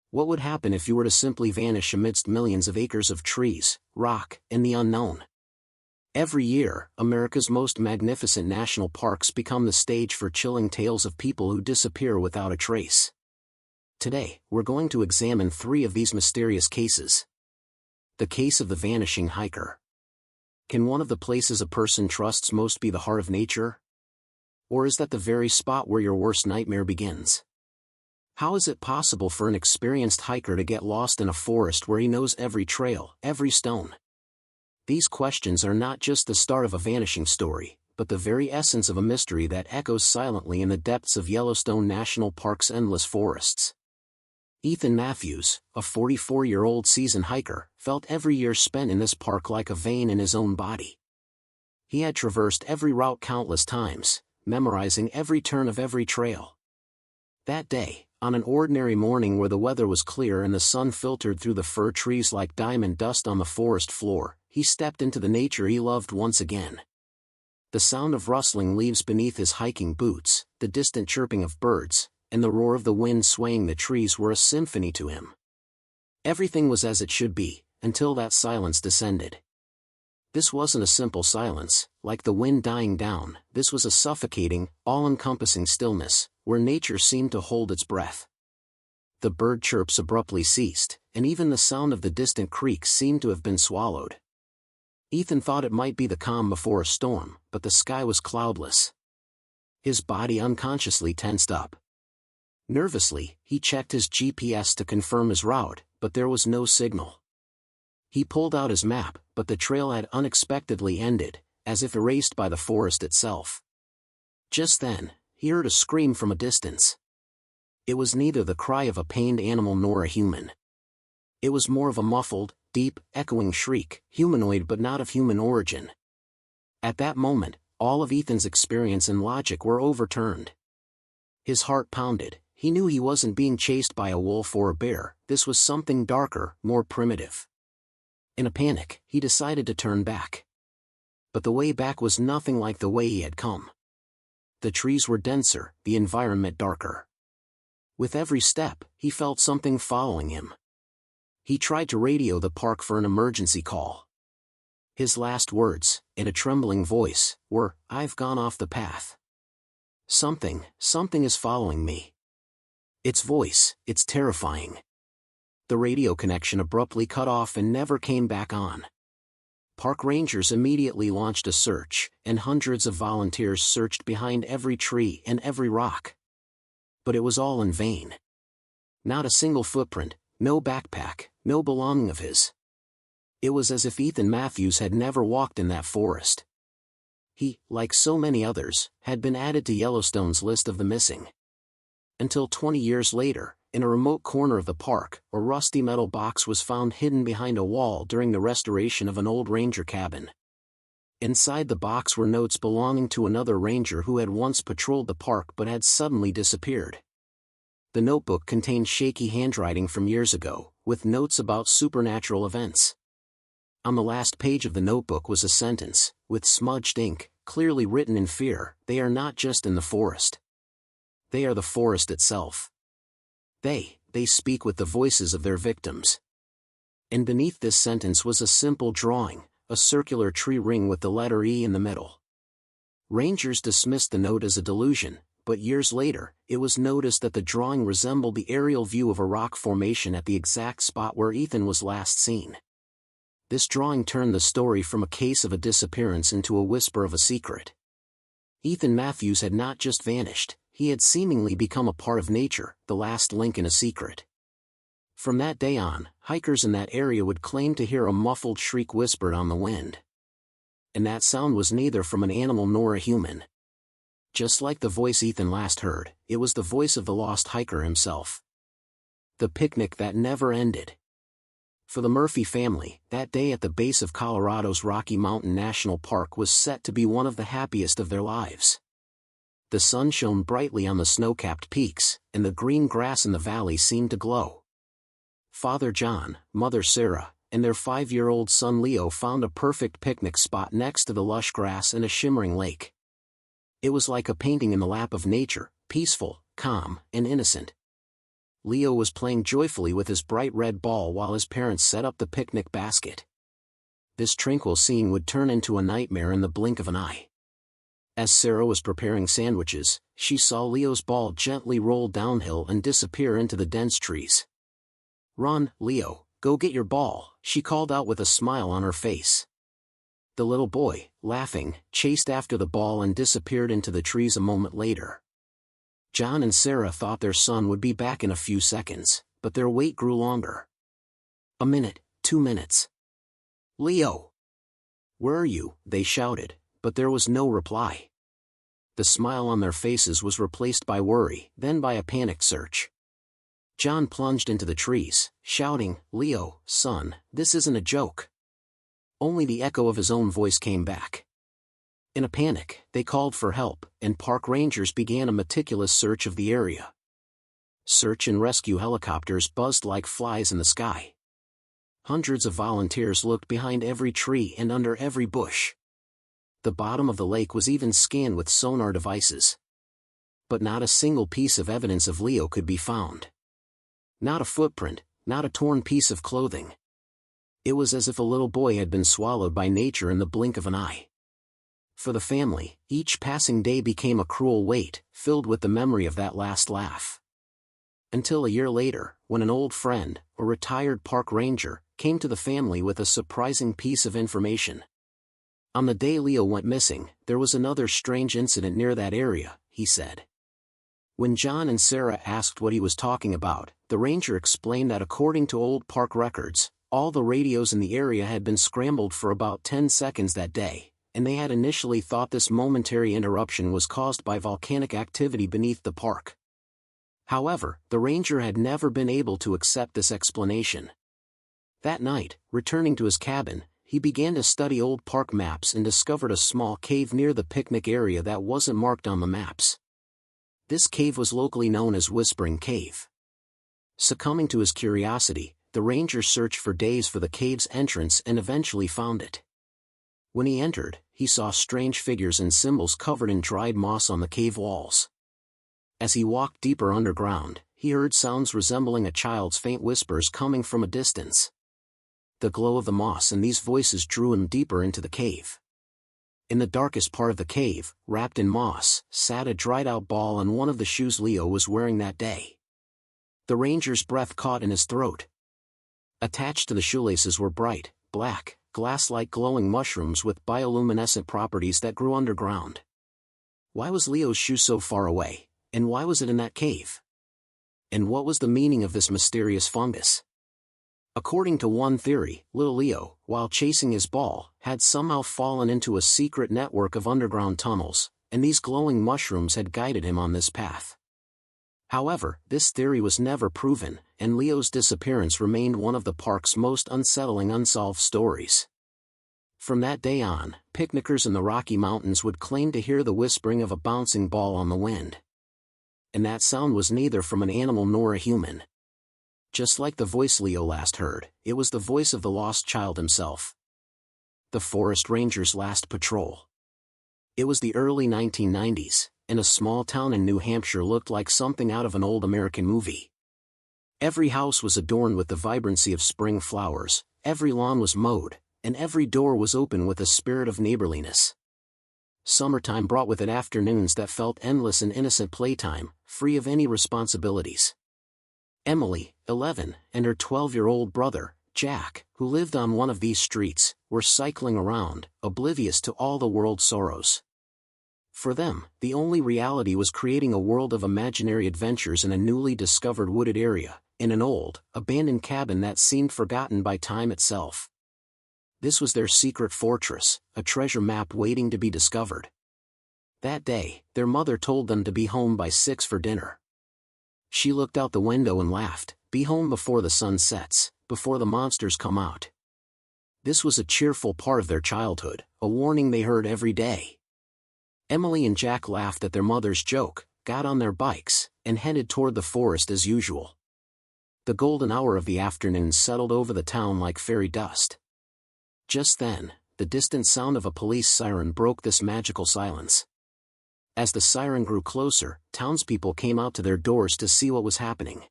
What would happen if you were to simply vanish amidst millions of acres of trees, rock, and the unknown? Every year, America's most magnificent national parks become the stage for chilling tales of people who disappear without a trace. Today, we're going to examine 3 of these mysterious cases. The case of the vanishing hiker. Can one of the places a person trusts most be the heart of nature? Or is that the very spot where your worst nightmare begins? How is it possible for an experienced hiker to get lost in a forest where he knows every trail, every stone? These questions are not just the start of a vanishing story, but the very essence of a mystery that echoes silently in the depths of Yellowstone National Park's endless forests. Ethan Matthews, a 44-year-old seasoned hiker, felt every year spent in this park like a vein in his own body. He had traversed every route countless times, memorizing every turn of every trail. That day, on an ordinary morning where the weather was clear and the sun filtered through the fir trees like diamond dust on the forest floor, he stepped into the nature he loved once again. The sound of rustling leaves beneath his hiking boots, the distant chirping of birds, and the roar of the wind swaying the trees were a symphony to him. Everything was as it should be, until that silence descended. This wasn't a simple silence, like the wind dying down. This was a suffocating, all-encompassing stillness, where nature seemed to hold its breath. The bird chirps abruptly ceased, and even the sound of the distant creeks seemed to have been swallowed. Ethan thought it might be the calm before a storm, but the sky was cloudless. His body unconsciously tensed up. Nervously, he checked his GPS to confirm his route, but there was no signal. He pulled out his map, but the trail had unexpectedly ended, as if erased by the forest itself. Just then, he heard a scream from a distance. It was neither the cry of a pained animal nor a human. It was more of a muffled, deep, echoing shriek, humanoid but not of human origin. At that moment, all of Ethan's experience and logic were overturned. His heart pounded. He knew he wasn't being chased by a wolf or a bear. This was something darker, more primitive. In a panic, he decided to turn back. But the way back was nothing like the way he had come. The trees were denser, the environment darker. With every step, he felt something following him. He tried to radio the park for an emergency call. His last words, in a trembling voice, were, "I've gone off the path. Something is following me." Its voice, it's terrifying. The radio connection abruptly cut off and never came back on. Park rangers immediately launched a search, and hundreds of volunteers searched behind every tree and every rock. But it was all in vain. Not a single footprint, no backpack, no belonging of his. It was as if Ethan Matthews had never walked in that forest. He, like so many others, had been added to Yellowstone's list of the missing. Until 20 years later, in a remote corner of the park, a rusty metal box was found hidden behind a wall during the restoration of an old ranger cabin. Inside the box were notes belonging to another ranger who had once patrolled the park but had suddenly disappeared. The notebook contained shaky handwriting from years ago, with notes about supernatural events. On the last page of the notebook was a sentence, with smudged ink, clearly written in fear: "They are not just in the forest. They are the forest itself. They speak with the voices of their victims." And beneath this sentence was a simple drawing, a circular tree ring with the letter E in the middle. Rangers dismissed the note as a delusion, but years later, it was noticed that the drawing resembled the aerial view of a rock formation at the exact spot where Ethan was last seen. This drawing turned the story from a case of a disappearance into a whisper of a secret. Ethan Matthews had not just vanished, he had seemingly become a part of nature, the last link in a secret. From that day on, hikers in that area would claim to hear a muffled shriek whispered on the wind. And that sound was neither from an animal nor a human. Just like the voice Ethan last heard, it was the voice of the lost hiker himself. The picnic that never ended. For the Murphy family, that day at the base of Colorado's Rocky Mountain National Park was set to be one of the happiest of their lives. The sun shone brightly on the snow-capped peaks, and the green grass in the valley seemed to glow. Father John, Mother Sarah, and their 5-year-old son Leo found a perfect picnic spot next to the lush grass and a shimmering lake. It was like a painting in the lap of nature, peaceful, calm, and innocent. Leo was playing joyfully with his bright red ball while his parents set up the picnic basket. This tranquil scene would turn into a nightmare in the blink of an eye. As Sarah was preparing sandwiches, she saw Leo's ball gently roll downhill and disappear into the dense trees. "Run, Leo, go get your ball," she called out with a smile on her face. The little boy, laughing, chased after the ball and disappeared into the trees a moment later. John and Sarah thought their son would be back in a few seconds, but their wait grew longer. A minute, 2 minutes. "Leo! Where are you?" they shouted, but there was no reply. The smile on their faces was replaced by worry, then by a panicked search. John plunged into the trees, shouting, "Leo, son, this isn't a joke." Only the echo of his own voice came back. In a panic, they called for help, and park rangers began a meticulous search of the area. Search and rescue helicopters buzzed like flies in the sky. Hundreds of volunteers looked behind every tree and under every bush. The bottom of the lake was even scanned with sonar devices. But not a single piece of evidence of Leo could be found. Not a footprint, not a torn piece of clothing. It was as if a little boy had been swallowed by nature in the blink of an eye. For the family, each passing day became a cruel weight, filled with the memory of that last laugh. Until a year later, when an old friend, a retired park ranger, came to the family with a surprising piece of information. "On the day Leo went missing, there was another strange incident near that area," he said. When John and Sarah asked what he was talking about, the ranger explained that according to old park records, all the radios in the area had been scrambled for about 10 seconds that day, and they had initially thought this momentary interruption was caused by volcanic activity beneath the park. However, the ranger had never been able to accept this explanation. That night, returning to his cabin, he began to study old park maps and discovered a small cave near the picnic area that wasn't marked on the maps. This cave was locally known as Whispering Cave. Succumbing to his curiosity, the ranger searched for days for the cave's entrance and eventually found it. When he entered, he saw strange figures and symbols covered in dried moss on the cave walls. As he walked deeper underground, he heard sounds resembling a child's faint whispers coming from a distance. The glow of the moss and these voices drew him deeper into the cave. In the darkest part of the cave, wrapped in moss, sat a dried-out ball and one of the shoes Leo was wearing that day. The ranger's breath caught in his throat. Attached to the shoelaces were bright, black, glass-like glowing mushrooms with bioluminescent properties that grew underground. Why was Leo's shoe so far away, and why was it in that cave? And what was the meaning of this mysterious fungus? According to one theory, little Leo, while chasing his ball, had somehow fallen into a secret network of underground tunnels, and these glowing mushrooms had guided him on this path. However, this theory was never proven, and Leo's disappearance remained one of the park's most unsettling unsolved stories. From that day on, picnickers in the Rocky Mountains would claim to hear the whispering of a bouncing ball on the wind. And that sound was neither from an animal nor a human. Just like the voice Leo last heard, it was the voice of the lost child himself. The forest ranger's last patrol. It was the early 1990s, and a small town in New Hampshire looked like something out of an old American movie. Every house was adorned with the vibrancy of spring flowers, every lawn was mowed, and every door was open with a spirit of neighborliness. Summertime brought with it afternoons that felt endless and innocent playtime, free of any responsibilities. Emily, 11, and her 12-year-old brother, Jack, who lived on one of these streets, were cycling around, oblivious to all the world's sorrows. For them, the only reality was creating a world of imaginary adventures in a newly discovered wooded area, in an old, abandoned cabin that seemed forgotten by time itself. This was their secret fortress, a treasure map waiting to be discovered. That day, their mother told them to be home by 6 for dinner. She looked out the window and laughed, "Be home before the sun sets, before the monsters come out." This was a cheerful part of their childhood, a warning they heard every day. Emily and Jack laughed at their mother's joke, got on their bikes, and headed toward the forest as usual. The golden hour of the afternoon settled over the town like fairy dust. Just then, the distant sound of a police siren broke this magical silence. As the siren grew closer, townspeople came out to their doors to see what was happening.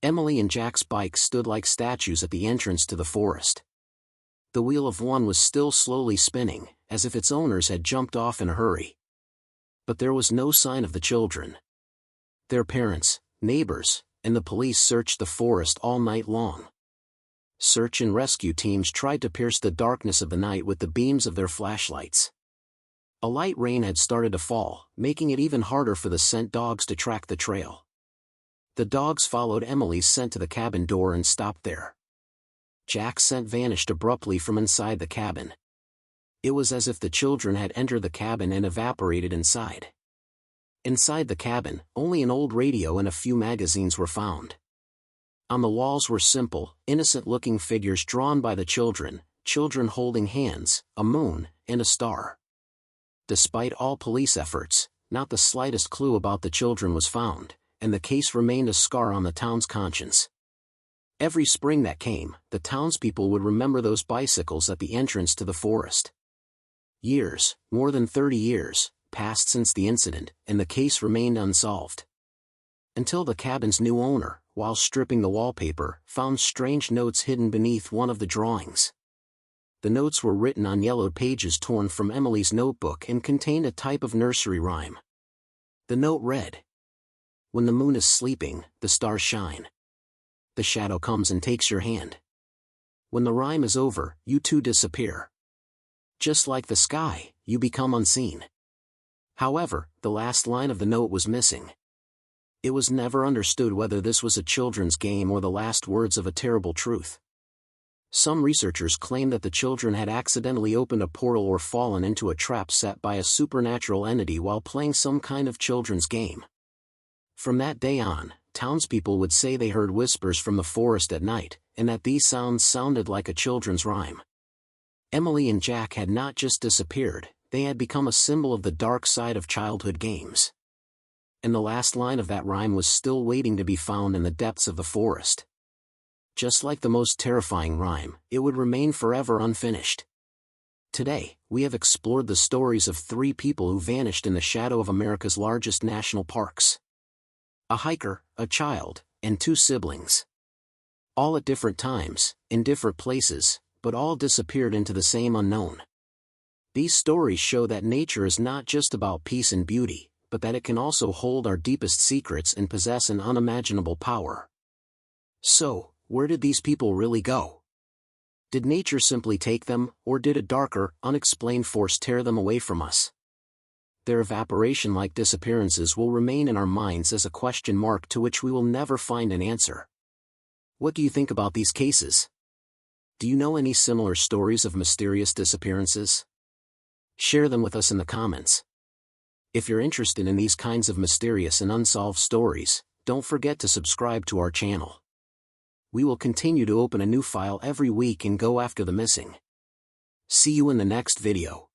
Emily and Jack's bikes stood like statues at the entrance to the forest. The wheel of one was still slowly spinning, as if its owners had jumped off in a hurry. But there was no sign of the children. Their parents, neighbors, and the police searched the forest all night long. Search and rescue teams tried to pierce the darkness of the night with the beams of their flashlights. A light rain had started to fall, making it even harder for the scent dogs to track the trail. The dogs followed Emily's scent to the cabin door and stopped there. Jack's scent vanished abruptly from inside the cabin. It was as if the children had entered the cabin and evaporated inside. Inside the cabin, only an old radio and a few magazines were found. On the walls were simple, innocent-looking figures drawn by the children holding hands, a moon, and a star. Despite all police efforts, not the slightest clue about the children was found, and the case remained a scar on the town's conscience. Every spring that came, the townspeople would remember those bicycles at the entrance to the forest. Years, more than 30 years, passed since the incident, and the case remained unsolved. Until the cabin's new owner, while stripping the wallpaper, found strange notes hidden beneath one of the drawings. The notes were written on yellowed pages torn from Emily's notebook and contained a type of nursery rhyme. The note read, "When the moon is sleeping, the stars shine. The shadow comes and takes your hand. When the rhyme is over, you too disappear. Just like the sky, you become unseen." However, the last line of the note was missing. It was never understood whether this was a children's game or the last words of a terrible truth. Some researchers claim that the children had accidentally opened a portal or fallen into a trap set by a supernatural entity while playing some kind of children's game. From that day on, townspeople would say they heard whispers from the forest at night, and that these sounds sounded like a children's rhyme. Emily and Jack had not just disappeared, they had become a symbol of the dark side of childhood games. And the last line of that rhyme was still waiting to be found in the depths of the forest. Just like the most terrifying rhyme, it would remain forever unfinished. Today, we have explored the stories of 3 people who vanished in the shadow of America's largest national parks. A hiker, a child, and 2 siblings. All at different times, in different places, but all disappeared into the same unknown. These stories show that nature is not just about peace and beauty, but that it can also hold our deepest secrets and possess an unimaginable power. So, where did these people really go? Did nature simply take them, or did a darker, unexplained force tear them away from us? Their evaporation-like disappearances will remain in our minds as a question mark to which we will never find an answer. What do you think about these cases? Do you know any similar stories of mysterious disappearances? Share them with us in the comments. If you're interested in these kinds of mysterious and unsolved stories, don't forget to subscribe to our channel. We will continue to open a new file every week and go after the missing. See you in the next video.